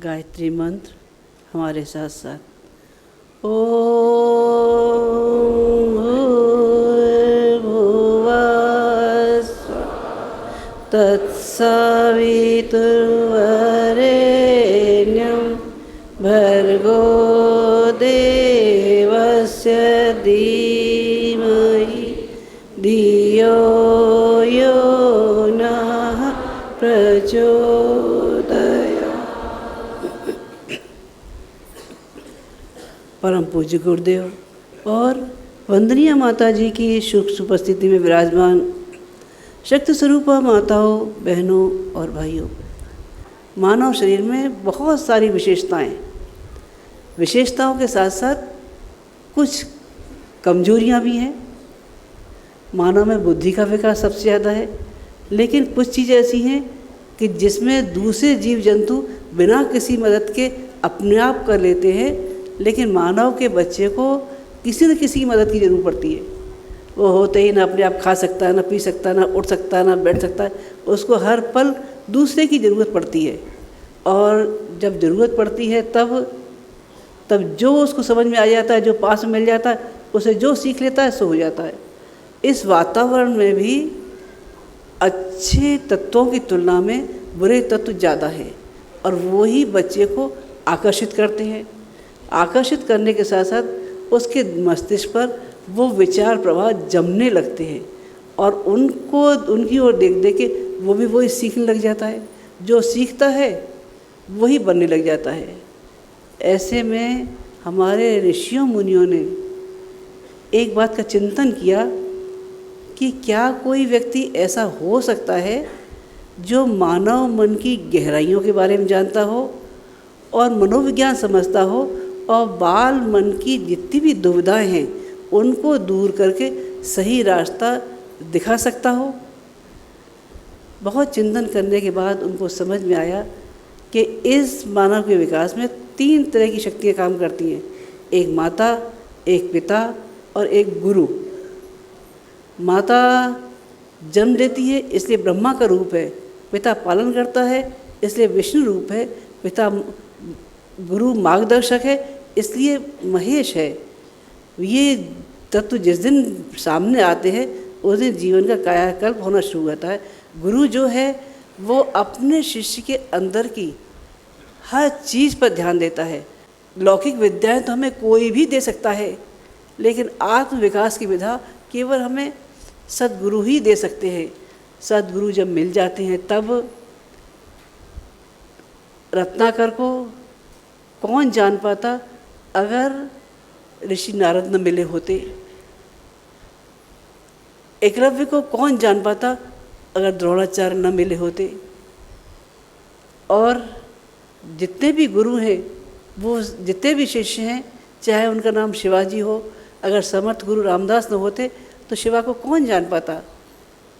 गायत्री मंत्र हमारे साथ साथ। ओम भूर्भुवस्सुः तत्सवितुर्वरेण्यं भर्गो देवस्य धीमहि धियो यो नः प्रचोदयात्। परम पूज्य गुरुदेव और वंदनीय माता जी की सूक्ष्म उपस्थिति में विराजमान शक्ति स्वरूपा माताओं, बहनों और भाइयों, मानव शरीर में बहुत सारी विशेषताओं के साथ साथ कुछ कमजोरियां भी हैं। मानव में बुद्धि का विकास सबसे ज़्यादा है, लेकिन कुछ चीज़ें ऐसी हैं कि जिसमें दूसरे जीव जंतु बिना किसी मदद के अपने आप कर लेते हैं, लेकिन मानव के बच्चे को किसी न किसी की मदद की ज़रूरत पड़ती है। वो होते ही ना अपने आप खा सकता है, ना पी सकता है, ना उठ सकता है, ना बैठ सकता है। उसको हर पल दूसरे की ज़रूरत पड़ती है, और जब ज़रूरत पड़ती है तब जो उसको समझ में आ जाता है, जो पास में मिल जाता है, उसे जो सीख लेता है सो हो जाता है। इस वातावरण में भी अच्छे तत्वों की तुलना में बुरे तत्व ज़्यादा हैं, और वो ही बच्चे को आकर्षित करते हैं। आकर्षित करने के साथ साथ उसके मस्तिष्क पर वो विचार प्रवाह जमने लगते हैं, और उनकी ओर देख देख के वो भी वही सीखने लग जाता है। जो सीखता है वही बनने लग जाता है। ऐसे में हमारे ऋषियों मुनियों ने एक बात का चिंतन किया कि क्या कोई व्यक्ति ऐसा हो सकता है जो मानव मन की गहराइयों के बारे में जानता हो और मनोविज्ञान समझता हो, और बाल मन की जितनी भी दुविधाएं हैं उनको दूर करके सही रास्ता दिखा सकता हो। बहुत चिंतन करने के बाद उनको समझ में आया कि इस मानव के विकास में 3 तरह की शक्तियाँ काम करती हैं। एक माता, एक पिता और एक गुरु। माता जन्म देती है, इसलिए ब्रह्मा का रूप है। पिता पालन करता है, इसलिए विष्णु रूप है। गुरु मार्गदर्शक है, इसलिए महेश है। ये तत्व जिस दिन सामने आते हैं उस दिन जीवन का कायाकल्प होना शुरू होता है। गुरु जो है वो अपने शिष्य के अंदर की हर चीज़ पर ध्यान देता है। लौकिक विद्याएं तो हमें कोई भी दे सकता है, लेकिन आत्म विकास की विधा केवल हमें सद्गुरु ही दे सकते हैं। सद्गुरु जब मिल जाते हैं तब रत्नाकर को कौन जान पाता अगर ऋषि नारद न मिले होते। एकलव्य को कौन जान पाता अगर द्रोणाचार्य न मिले होते। और जितने भी गुरु हैं, वो जितने भी शिष्य हैं, चाहे उनका नाम शिवाजी हो, अगर समर्थ गुरु रामदास न होते तो शिवा को कौन जान पाता।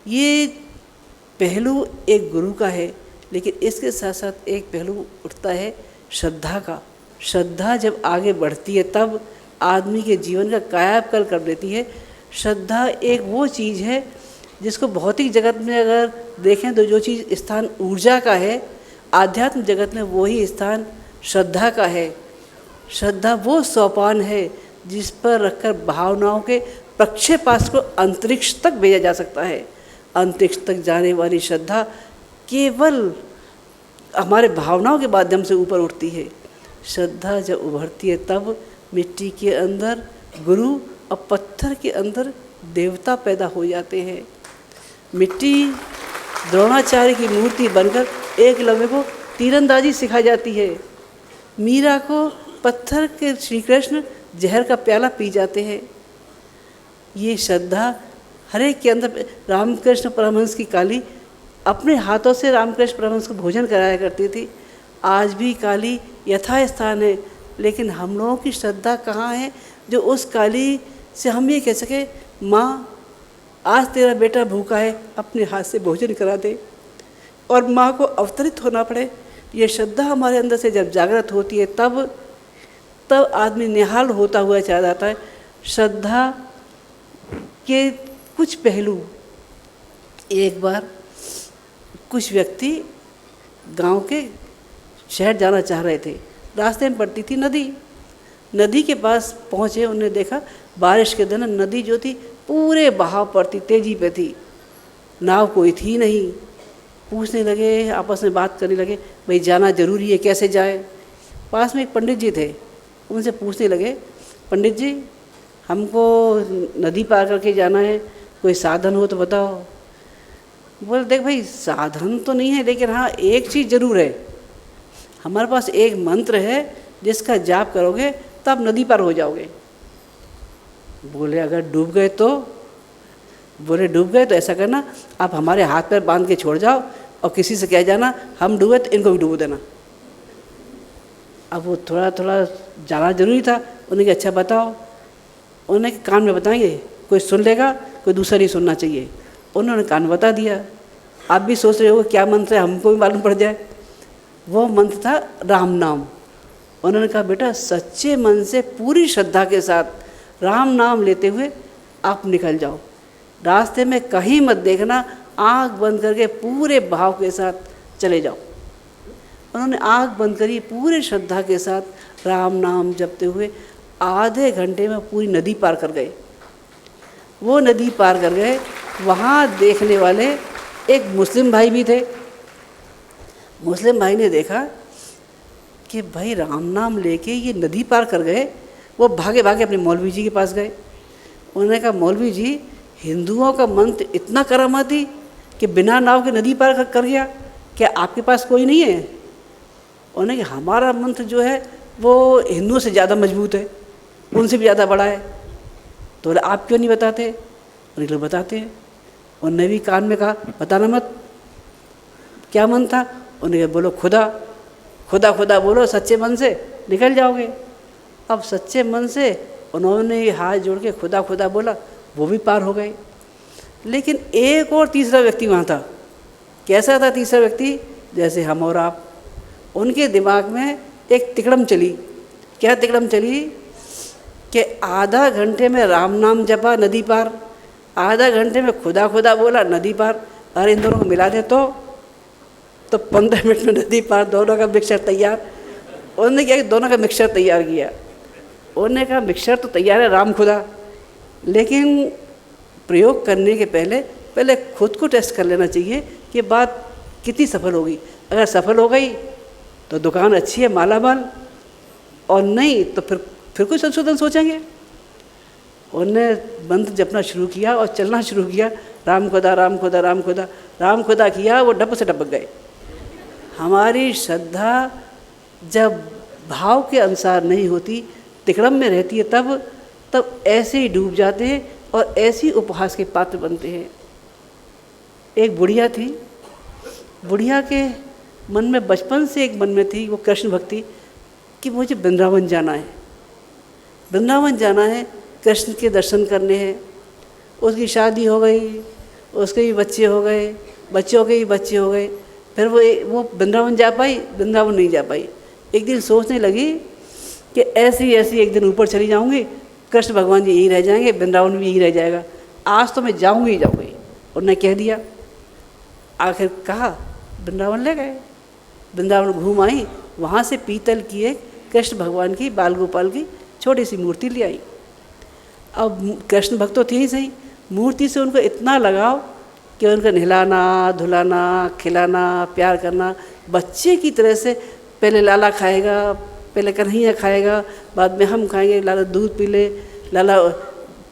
ये पहलू एक गुरु का है, लेकिन इसके साथ साथ एक पहलू उठता है श्रद्धा का। श्रद्धा जब आगे बढ़ती है तब आदमी के जीवन का कायाकल्प कर देती है। श्रद्धा एक वो चीज़ है जिसको भौतिक जगत में अगर देखें तो जो चीज़ स्थान ऊर्जा का है, आध्यात्म जगत में वही स्थान श्रद्धा का है। श्रद्धा वो सोपान है जिस पर रखकर भावनाओं के प्रक्षेपास्त्र को अंतरिक्ष तक भेजा जा सकता है। अंतरिक्ष तक जाने वाली श्रद्धा केवल हमारे भावनाओं के माध्यम से ऊपर उठती है। श्रद्धा जब उभरती है तब मिट्टी के अंदर गुरु और पत्थर के अंदर देवता पैदा हो जाते हैं। मिट्टी द्रोणाचार्य की मूर्ति बनकर एकलव्य को तीरंदाजी सिखाई जाती है। मीरा को पत्थर के श्री कृष्ण जहर का प्याला पी जाते हैं। ये श्रद्धा हर एक के अंदर। रामकृष्ण परमहंस की काली अपने हाथों से रामकृष्ण परमहंस को भोजन कराया करती थी। आज भी काली यथास्थान है, लेकिन हम लोगों की श्रद्धा कहाँ है जो उस काली से हम ये कह सके, माँ आज तेरा बेटा भूखा है, अपने हाथ से भोजन करा दे, और माँ को अवतरित होना पड़े। ये श्रद्धा हमारे अंदर से जब जागृत होती है तब आदमी निहाल होता हुआ चला जाता है। श्रद्धा के कुछ पहलू। एक बार कुछ व्यक्ति गांव के शहर जाना चाह रहे थे। रास्ते में पड़ती थी नदी। नदी के पास पहुँचे, उन्होंने देखा बारिश के दिन नदी जो थी पूरे बहाव पर थी, तेजी पे थी, नाव कोई थी नहीं। पूछने लगे, आपस में बात करने लगे, भाई जाना ज़रूरी है, कैसे जाए। पास में एक पंडित जी थे, उनसे पूछने लगे, पंडित जी हमको नदी पार करके जाना है, कोई साधन हो तो बताओ। बोले देख भाई साधन तो नहीं है, लेकिन हाँ एक चीज़ ज़रूर है, हमारे पास एक मंत्र है जिसका जाप करोगे तो आप नदी पार हो जाओगे। बोले अगर डूब गए तो? बोले डूब गए तो ऐसा करना, आप हमारे हाथ पैर बांध के छोड़ जाओ और किसी से कह जाना हम डूबे तो इनको भी डूब देना। अब वो थोड़ा थोड़ा जाना जरूरी था। उन्होंने कहा अच्छा बताओ। उन्होंने कान में बताएंगे, कोई सुन लेगा, कोई दूसरा नहीं सुनना चाहिए। उन्होंने कान में बता दिया। आप भी सोच रहे हो क्या मंत्र है, हमको भी मालूम पड़ जाए। वो मंत्र था राम नाम। उन्होंने कहा बेटा सच्चे मन से पूरी श्रद्धा के साथ राम नाम लेते हुए आप निकल जाओ, रास्ते में कहीं मत देखना, आँख बंद करके पूरे भाव के साथ चले जाओ। उन्होंने आँख बंद करी, पूरे श्रद्धा के साथ राम नाम जपते हुए आधे घंटे में पूरी नदी पार कर गए। वो नदी पार कर गए, वहाँ देखने वाले एक मुस्लिम भाई भी थे। मुस्लिम भाई ने देखा कि भाई राम नाम लेके ये नदी पार कर गए। वो भागे भागे अपने मौलवी जी के पास गए। उन्होंने कहा मौलवी जी हिंदुओं का मंत्र इतना करामाती कि बिना नाव के नदी पार कर गया, क्या आपके पास कोई नहीं है? उन्होंने कहा हमारा मंत्र जो है वो हिंदुओं से ज़्यादा मजबूत है, उनसे भी ज़्यादा बड़ा है। तो बोले आप क्यों नहीं बताते? उन्होंने कहा बताते हैं। उन्होंने भी कान में कहा बताना मत। क्या मन था? उन्होंने कहा बोलो खुदा खुदा खुदा बोलो, सच्चे मन से निकल जाओगे। अब सच्चे मन से उन्होंने हाथ जोड़ के खुदा खुदा बोला, वो भी पार हो गए। लेकिन एक और तीसरा व्यक्ति वहाँ था। कैसा था तीसरा व्यक्ति? जैसे हम और आप। उनके दिमाग में एक तिकड़म चली। क्या तिकड़म चली? कि आधा घंटे में राम नाम जपा नदी पार, आधा घंटे में खुदा खुदा बोला नदी पार। अरे इन दोनों को मिला दे तो 15 मिनट में नदी पार, दोनों का मिक्सचर तैयार। उन्होंने क्या कि दोनों का मिक्सचर तैयार किया। उन्होंने कहा मिक्सचर तो तैयार है राम खुदा, लेकिन प्रयोग करने के पहले खुद को टेस्ट कर लेना चाहिए कि बात कितनी सफल होगी। अगर सफल हो गई तो दुकान अच्छी है मालामाल, और नहीं तो फिर कोई संशोधन सोचेंगे। उन्होंने मंत्र जपना शुरू किया और चलना शुरू किया, राम खुदा राम खुदा राम खुदा राम खुदा किया। वो डप से टपक गए। हमारी श्रद्धा जब भाव के अनुसार नहीं होती, तिकड़म में रहती है, तब ऐसे ही डूब जाते हैं और ऐसे ही उपहास के पात्र बनते हैं। एक बुढ़िया थी। बुढ़िया के मन में बचपन से एक मन में थी वो कृष्ण भक्ति कि मुझे वृंदावन जाना है, वृंदावन जाना है, कृष्ण के दर्शन करने हैं। उसकी शादी हो गई, उसके भी बच्चे हो गए, बच्चों के भी बच्चे हो गए। फिर वो वृंदावन जा पाई? वृंदावन नहीं जा पाई। एक दिन सोचने लगी कि ऐसी एक दिन ऊपर चली जाऊंगी, कृष्ण भगवान जी यही रह जाएंगे, वृंदावन भी यही रह जाएगा, आज तो मैं जाऊंगी ही जाऊंगी। उन्होंने कह दिया। आखिर कहा वृंदावन ले गए। वृंदावन घूम आई, वहाँ से पीतल की एक कृष्ण भगवान की बाल गोपाल की छोटी सी मूर्ति ले आई। अब कृष्ण भक्त तो थे ही सही, मूर्ति से उनको इतना लगाव कि उनका नहलाना धुलाना खिलाना प्यार करना, बच्चे की तरह से। पहले लाला खाएगा, पहले कन्हैया खाएगा, बाद में हम खाएंगे, लाला दूध पी ले, लाला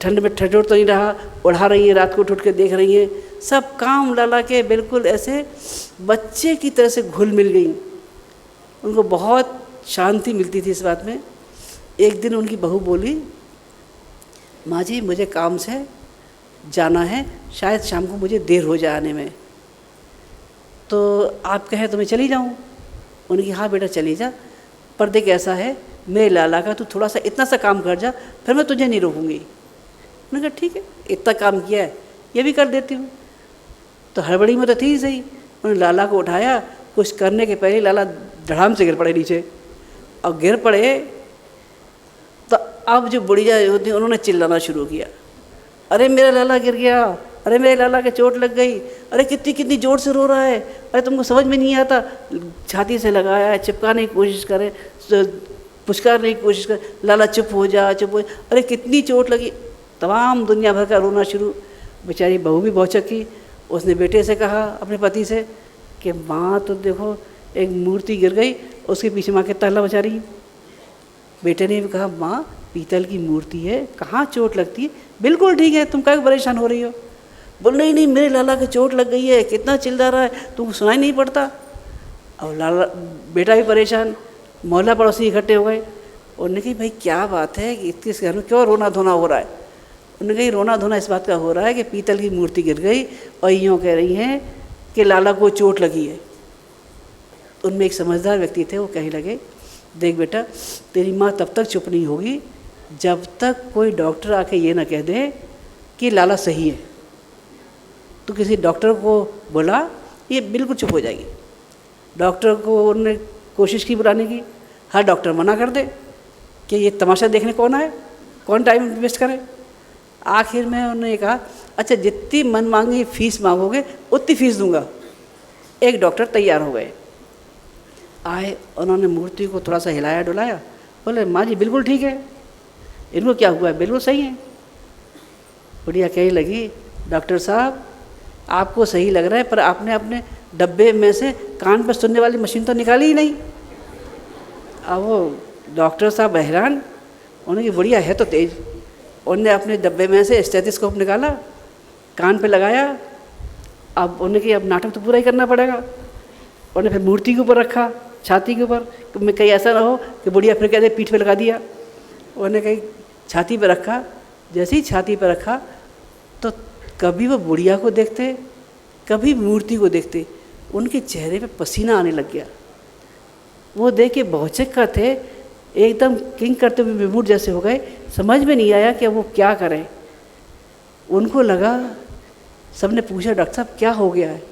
ठंड में ठठोर तो नहीं रहा, उड़ा रही है, रात को उठ के देख रही है, सब काम लाला के बिल्कुल ऐसे बच्चे की तरह से घुल मिल गई। उनको बहुत शांति मिलती थी इस बात में। एक दिन उनकी बहू बोली, माँ जी मुझे काम से जाना है, शायद शाम को मुझे देर हो जाए आने में, तो आप कहें तो मैं चली जाऊँ? उनकी हाँ बेटा चली जा, पर देख ऐसा है मेरे लाला का, तू थोड़ा सा इतना सा काम कर जा, फिर मैं तुझे नहीं रोकूंगी। उन्होंने कहा ठीक है, इतना काम किया है ये भी कर देती हूँ। तो हड़बड़ी में तो थी ही सही। उन्होंने लाला को उठाया, कुछ करने के पहले लाला धड़ाम से गिर पड़े नीचे, और गिर पड़े तो अब जो बुढ़िया होती उन्होंने चिल्लाना शुरू किया, अरे मेरा लाला गिर गया, अरे मेरे लाला के चोट लग गई, अरे कितनी कितनी ज़ोर से रो रहा है, अरे तुमको समझ में नहीं आता, छाती से लगाया है, चिपकाने की कोशिश करे, पुचकारने की कोशिश करे, लाला चुप हो जा चुप हो जा, अरे कितनी चोट लगी। तमाम दुनिया भर का रोना शुरू। बेचारी बहू भी बहुत चक्की, उसने बेटे से कहा अपने पति से कि माँ तो देखो एक मूर्ति गिर गई, उसके पीछे माँ कितना हल्ला मचा रही है। बेटे ने भी कहा माँ पीतल की मूर्ति है, कहाँ चोट लगती है, बिल्कुल ठीक है, तुम क्या परेशान हो रही हो। बोल नहीं नहीं मेरे लाला के चोट लग गई है, कितना चिल्ला रहा है, तुमको सुनाई नहीं पड़ता। अब लाला बेटा भी परेशान, मोहल्ला पड़ोसी इकट्ठे हो गए। उन्होंने कही भाई क्या बात है कि इस घर में क्यों रोना धोना हो रहा है। उन्होंने कही रोना धोना इस बात का हो रहा है कि पीतल की मूर्ति गिर गई और यूँ कह रही हैं कि लाला को चोट लगी है। उनमें एक समझदार व्यक्ति थे, वो कहने लगे देख बेटा तेरी माँ तब तक चुप नहीं होगी जब तक कोई डॉक्टर आके ये ना कह दे कि लाला सही है। तो किसी डॉक्टर को बोला, ये बिल्कुल चुप हो जाएगी। डॉक्टर को उन्होंने कोशिश की बुलाने की, हर डॉक्टर मना कर दे कि ये तमाशा देखने कौन आए, कौन टाइम वेस्ट करे। आखिर में उन्होंने कहा अच्छा जितनी मन मांगे फीस मांगोगे उतनी फीस दूंगा। एक डॉक्टर तैयार हो गए, आए, उन्होंने मूर्ति को थोड़ा सा हिलाया डुलाया, बोले माँ जी बिल्कुल ठीक है, इनको क्या हुआ है, बिल्कुल सही है। बुढ़िया कहने लगी डॉक्टर साहब आपको सही लग रहा है पर आपने अपने डब्बे में से कान पर सुनने वाली मशीन तो निकाली ही नहीं। अब वो डॉक्टर साहब हैरान, उन्होंने बुढ़िया है तो तेज। उन्होंने अपने डब्बे में से स्टेथोस्कोप निकाला, कान पे लगाया। अब उन्होंने कि अब नाटक तो पूरा ही करना पड़ेगा। उन्होंने फिर मूर्ति के ऊपर रखा, छाती के ऊपर, कहीं ऐसा ना हो कि बुढ़िया फिर कहते पीठ पे लगा दिया। उन्होंने कहीं छाती पे रखा। जैसे ही छाती पे रखा तो कभी वो बुढ़िया को देखते, कभी मूर्ति को देखते, उनके चेहरे पे पसीना आने लग गया। वो देख के भौचक्का थे, एकदम किंग करते हुए विभूत जैसे हो गए। समझ में नहीं आया कि वो क्या करें। उनको लगा, सबने पूछा डॉक्टर साहब क्या हो गया है।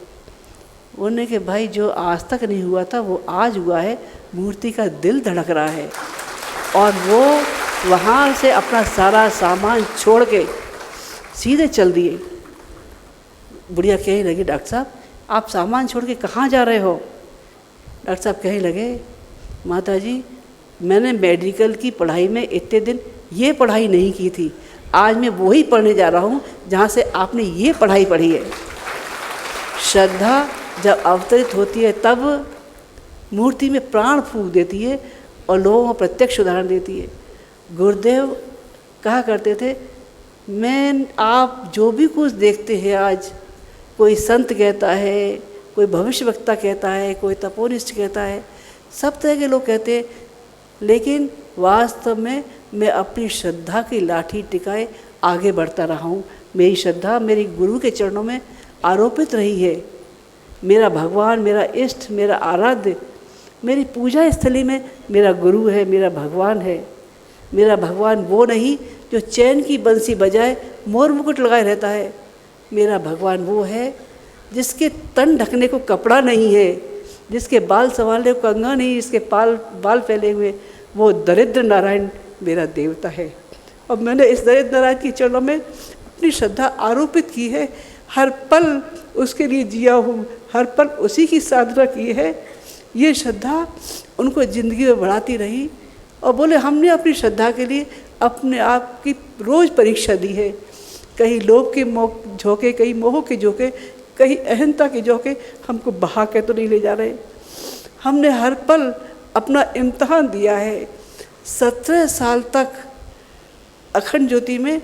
उन्होंने कि भाई जो आज तक नहीं हुआ था वो आज हुआ है, मूर्ति का दिल धड़क रहा है। और वो वहाँ से अपना सारा सामान छोड़ के सीधे चल दिए। बुढ़िया कहने लगी डॉक्टर साहब आप सामान छोड़ के कहाँ जा रहे हो। डॉक्टर साहब कहने लगे माता जी मैंने मेडिकल की पढ़ाई में इतने दिन ये पढ़ाई नहीं की थी, आज मैं वही पढ़ने जा रहा हूँ जहाँ से आपने ये पढ़ाई पढ़ी है। श्रद्धा जब अवतरित होती है तब मूर्ति में प्राण फूंक देती है और लोगों को प्रत्यक्ष उदाहरण देती है। गुरुदेव कहा करते थे मैं आप जो भी कुछ देखते हैं आज, कोई संत कहता है, कोई भविष्यवक्ता कहता है, कोई तपोनिष्ठ कहता है, सब तरह के लोग कहते हैं, लेकिन वास्तव में मैं अपनी श्रद्धा की लाठी टिकाए आगे बढ़ता रहा हूँ। मेरी श्रद्धा मेरी गुरु के चरणों में आरोपित रही है। मेरा भगवान, मेरा इष्ट, मेरा आराध्य, मेरी पूजा स्थली में मेरा गुरु है, मेरा भगवान है। मेरा भगवान वो नहीं जो चैन की बंसी बजाए मोर मुकुट लगाए रहता है। मेरा भगवान वो है जिसके तन ढकने को कपड़ा नहीं है, जिसके बाल संभालने को कंघा नहीं, जिसके बाल फैले हुए, वो दरिद्र नारायण मेरा देवता है। और मैंने इस दरिद्र नारायण के चरणों में अपनी श्रद्धा आरोपित की है। हर पल उसके लिए जिया हूँ, हर पल उसी की साधना की है। ये श्रद्धा उनको ज़िंदगी में बढ़ाती रही। और बोले हमने अपनी श्रद्धा के लिए अपने आप की रोज़ परीक्षा दी है। कहीं लोभ के झोंके, कहीं मोह के झोंके, कहीं अहंता के झोंके हमको बहा के तो नहीं ले जा रहे। हमने हर पल अपना इम्तहान दिया है। 17 साल तक अखंड ज्योति में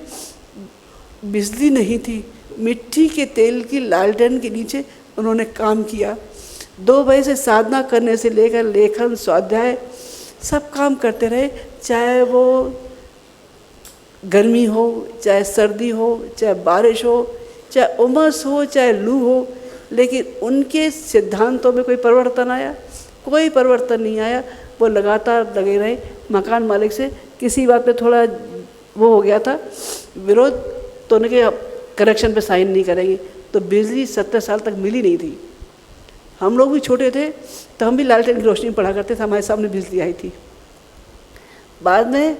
बिजली नहीं थी, मिट्टी के तेल की लालटेन के नीचे उन्होंने काम किया। 2 बजे से साधना करने से लेकर लेखन, स्वाध्याय सब काम करते रहे, चाहे वो गर्मी हो, चाहे सर्दी हो, चाहे बारिश हो, चाहे उमस हो, चाहे लू हो, लेकिन उनके सिद्धांतों में कोई परिवर्तन आया? कोई परिवर्तन नहीं आया। वो लगातार लगे रहे। मकान मालिक से किसी बात पे थोड़ा वो हो गया था विरोध, तो उनके करेक्शन पे साइन नहीं करेंगे, तो बिजली 70 साल तक मिली नहीं थी। हम लोग भी छोटे थे तो हम भी लालटेन की रोशनी में पढ़ा करते थे, हमारे सामने बिजली आई थी। बाद में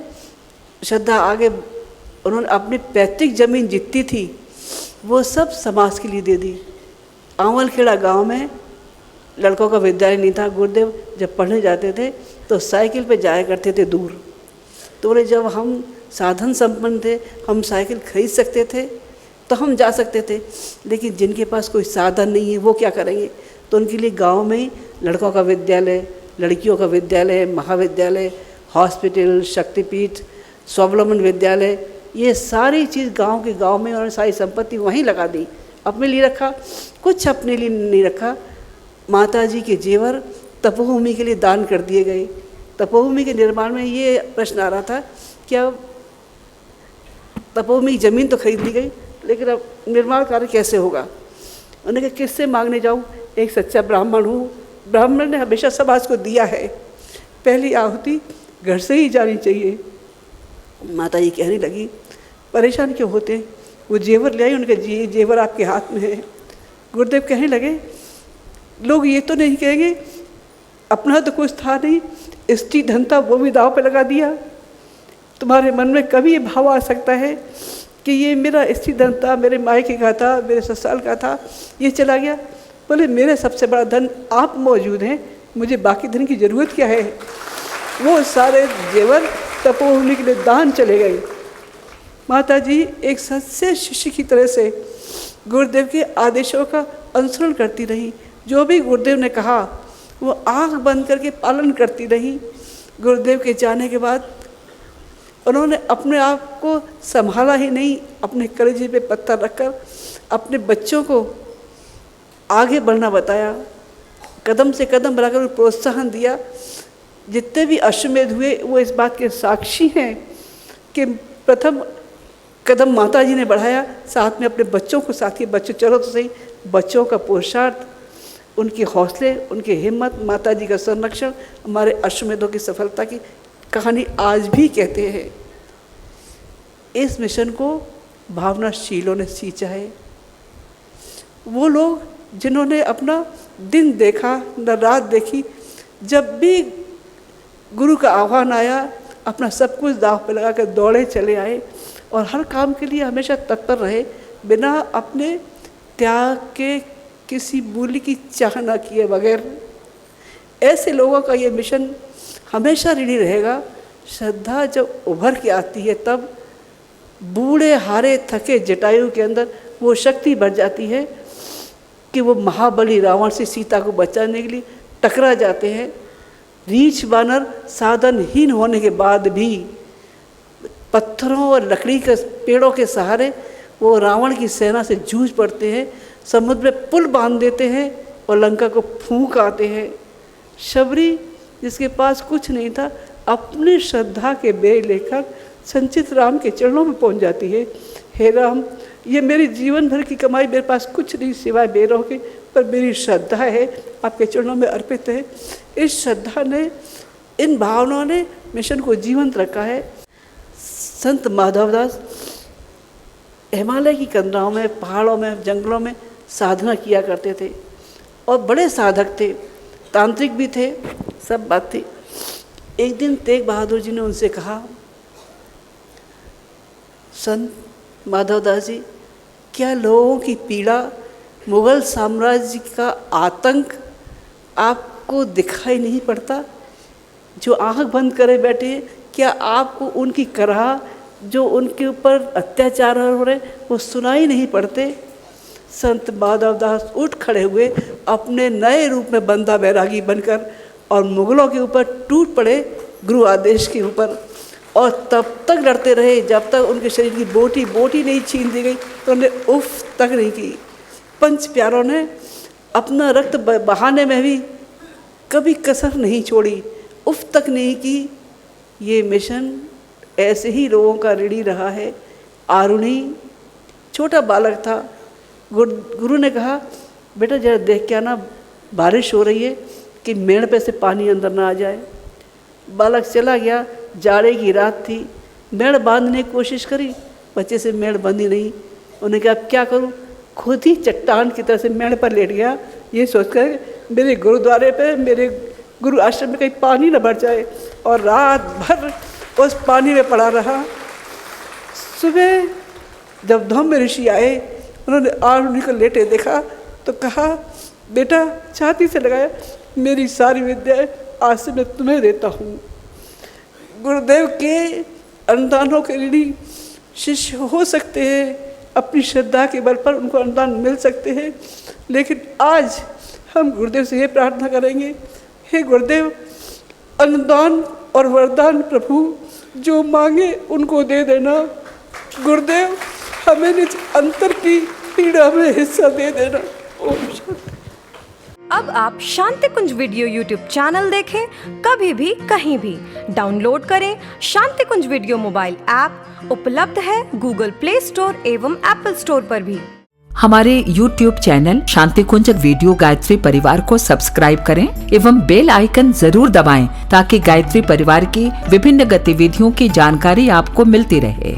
श्रद्धा आगे उन्होंने अपनी पैतृक जमीन जितनी थी वो सब समाज के लिए दे दी। आंवलखेड़ा गांव में लड़कों का विद्यालय नहीं था। गुरुदेव जब पढ़ने जाते थे तो साइकिल पे जाया करते थे दूर। तो बोले जब हम साधन संपन्न थे, हम साइकिल खरीद सकते थे तो हम जा सकते थे, लेकिन जिनके पास कोई साधन नहीं है वो क्या करेंगे। तो उनके लिए गांव में ही लड़कों का विद्यालय, लड़कियों का विद्यालय, महाविद्यालय, हॉस्पिटल, शक्तिपीठ, स्वावलंबन विद्यालय, ये सारी चीज़ गांव में उन्होंने सारी संपत्ति वहीं लगा दी। अपने लिए रखा, कुछ अपने लिए नहीं रखा। माता जी के जेवर तपोभूमि के लिए दान कर दिए गए। तपोभूमि के निर्माण में ये प्रश्न आ रहा था कि अब तपोभूमि की ज़मीन तो खरीद ली गई, लेकिन अब निर्माण कार्य कैसे होगा। उन्होंने कहा किससे मांगने जाऊँ, एक सच्चा ब्राह्मण हूँ, ब्राह्मण ने हमेशा समाज को दिया है, पहली आहुति घर से ही जानी चाहिए। माता जी कहने लगी परेशान क्यों होते, वो जेवर ले आई। उनके जी जेवर आपके हाथ में है। गुरुदेव कहने लगे लोग ये तो नहीं कहेंगे अपना तो कुछ था नहीं, स्त्री धन था वो भी दाव पे लगा दिया। तुम्हारे मन में कभी ये भाव आ सकता है कि ये मेरा स्त्री धन था, मेरे मायके का था, मेरे ससुराल का था, ये चला गया। बोले मेरे सबसे बड़ा धन आप मौजूद हैं, मुझे बाकी धन की ज़रूरत क्या है। वो सारे जेवर तपोभूमि के लिए दान चले गए। माता जी एक सच्चे शिष्य की तरह से गुरुदेव के आदेशों का अनुसरण करती रही। जो भी गुरुदेव ने कहा वो आँख बंद करके पालन करती रही। गुरुदेव के जाने के बाद उन्होंने अपने आप को संभाला ही नहीं, अपने कलेजे पे पत्थर रखकर अपने बच्चों को आगे बढ़ना बताया, कदम से कदम बढ़ाकर प्रोत्साहन दिया। जितने भी अश्वमेध हुए वो इस बात के साक्षी हैं कि प्रथम कदम माता जी ने बढ़ाया, साथ में अपने बच्चों को साथ ही, बच्चों चलो तो सही, बच्चों का पुरुषार्थ, उनके हौसले, उनकी हिम्मत, माता जी का संरक्षण हमारे अश्वमेधों की सफलता की कहानी आज भी कहते हैं। इस मिशन को भावनाशीलों ने सींचा है। वो लोग जिन्होंने अपना दिन देखा न रात देखी, जब भी गुरु का आह्वान आया अपना सब कुछ दांव पे लगा कर दौड़े चले आए और हर काम के लिए हमेशा तत्पर रहे, बिना अपने त्याग के किसी मूल्य की चाह न किए बगैर। ऐसे लोगों का ये मिशन हमेशा ऋणी रहेगा। श्रद्धा जब उभर के आती है तब बूढ़े हारे थके जटायु के अंदर वो शक्ति बढ़ जाती है कि वो महाबली रावण से सीता को बचाने के लिए टकरा जाते हैं। रीछ बानर साधनहीन होने के बाद भी पत्थरों और लकड़ी के पेड़ों के सहारे वो रावण की सेना से जूझ पड़ते हैं, समुद्र में पुल बांध देते हैं और लंका को फूंक आते हैं। शबरी जिसके पास कुछ नहीं था, अपनी श्रद्धा के बेर लेकर संचित राम के चरणों में पहुंच जाती है। हे राम, ये मेरी जीवन भर की कमाई, मेरे पास कुछ नहीं सिवाय बेरों के, पर मेरी श्रद्धा है, आपके चरणों में अर्पित है। इस श्रद्धा ने, इन भावनाओं ने मिशन को जीवंत रखा है। संत माधवदास हिमालय की कंदराओं में, पहाड़ों में, जंगलों में साधना किया करते थे और बड़े साधक थे, तांत्रिक भी थे, सब बात थी। एक दिन तेग बहादुर जी ने उनसे कहा, संत माधवदास जी, क्या लोगों की पीड़ा, मुग़ल साम्राज्य का आतंक आपको दिखाई नहीं पड़ता? जो आँख बंद करे बैठे हैं, क्या आपको उनकी कराह, जो उनके ऊपर अत्याचार हो रहे, वो सुनाई नहीं पड़ते? संत माधवदास उठ खड़े हुए, अपने नए रूप में बंदा बैरागी बनकर, और मुग़लों के ऊपर टूट पड़े गुरु आदेश के ऊपर, और तब तक लड़ते रहे जब तक उनके शरीर की बोटी बोटी नहीं छीन दी गई, तो उन्होंने उफ तक नहीं की। पंच प्यारों ने अपना रक्त बहाने में भी कभी कसर नहीं छोड़ी, उफ तक नहीं की। ये मिशन ऐसे ही लोगों का ऋणी रहा है। आरुणी छोटा बालक था, गुरु ने कहा, बेटा जरा देख के आना, बारिश हो रही है, कि मेड़ पे से पानी अंदर ना आ जाए। बालक चला गया, जाड़े की रात थी, मेड़ बांधने की कोशिश करी, बच्चे से मेड़ बंधी नहीं। उन्होंने कहा अब क्या करूं, खुद ही चट्टान की तरह से मेड़ पर लेट गया, ये सोचकर मेरे गुरुद्वारे पे, मेरे गुरु आश्रम में कहीं पानी न भर जाए, और रात भर उस पानी में पड़ा रहा। सुबह जब धम्म ऋषि आए उन्होंने आज उन्हीं को लेटे देखा तो कहा, बेटा छाती से लगाया, मेरी सारी विद्याएं आज से मैं तुम्हें देता हूँ। गुरुदेव के अनुदानों के ऋणी शिष्य हो सकते हैं, अपनी श्रद्धा के बल पर उनको अनुदान मिल सकते हैं, लेकिन आज हम गुरुदेव से ये प्रार्थना करेंगे, हे गुरुदेव अनुदान और वरदान प्रभु जो मांगे उनको दे देना। गुरुदेव हमें निज अंतर की पीड़ा में हिस्सा दे देना। ओम शांति। अब आप शांति कुंज वीडियो यूट्यूब चैनल देखें कभी भी कहीं भी। डाउनलोड करें शांति कुंज वीडियो मोबाइल ऐप, उपलब्ध है गूगल प्ले स्टोर एवं एप्पल स्टोर पर भी। हमारे YouTube चैनल शांति कुंज वीडियो गायत्री परिवार को सब्सक्राइब करें एवं बेल आइकन जरूर दबाएं ताकि गायत्री परिवार की विभिन्न गतिविधियों की जानकारी आपको मिलती रहे।